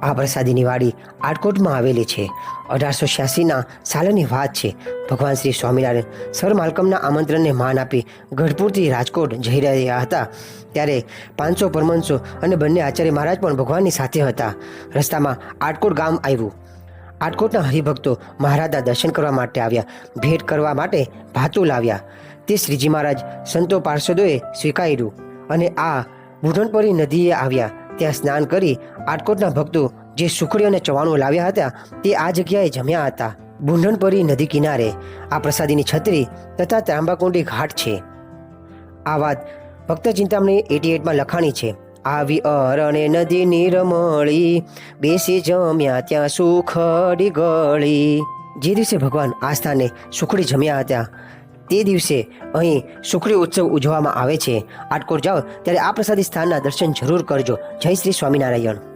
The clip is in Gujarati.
આ પ્રસાદીની વાડી આટકોટમાં આવેલી છે. 1886ના સાલની વાત છે. ભગવાન શ્રી સ્વામિનારાયણ સર માલ્કમના આમંત્રણને માન આપી ગઢપુરથી રાજકોટ જઈ રહ્યા હતા. ત્યારે 500 પરમહંસો અને બંને આચાર્ય મહારાજ પણ ભગવાનની સાથે હતા. રસ્તામાં આટકોટ ગામ આવ્યું. આટકોટના હરિભક્તો મહારાજના દર્શન કરવા માટે આવ્યા. ભેટ કરવા માટે ભાતું લાવ્યા. તે શ્રીજી મહારાજ સંતો પાર્ષદોએ સ્વીકાર્યું અને આ બુઢણપરી નદીએ આવ્યા. ત્યાં સ્નાન કરી આટકોટના ભક્તો જે સુખડી અને ચવાણું લાવ્યા હતા તે આ જગ્યાએ જમ્યા હતા. બુંઢણપરી નદી કિનારે આ પ્રસાદીની છત્રી તથા ત્રાંબાકુંડી ઘાટ છે. આ વાત ભક્ત ચિંતામણી 88માં લખાણી છે. આવી અરણે નદીની રમળી, બેસી જમ્યા ત્યાં સુખડી ગળી. જે દિવસે ભગવાન આ સ્થાને સુખડી જમ્યા હતા તે દિવસે અહીં સુખડી ઉત્સવ ઉજવવામાં આવે છે. આટકોટ જાઓ ત્યારે આ પ્રસાદી સ્થાનના દર્શન જરૂર કરજો. જય શ્રી સ્વામિનારાયણ.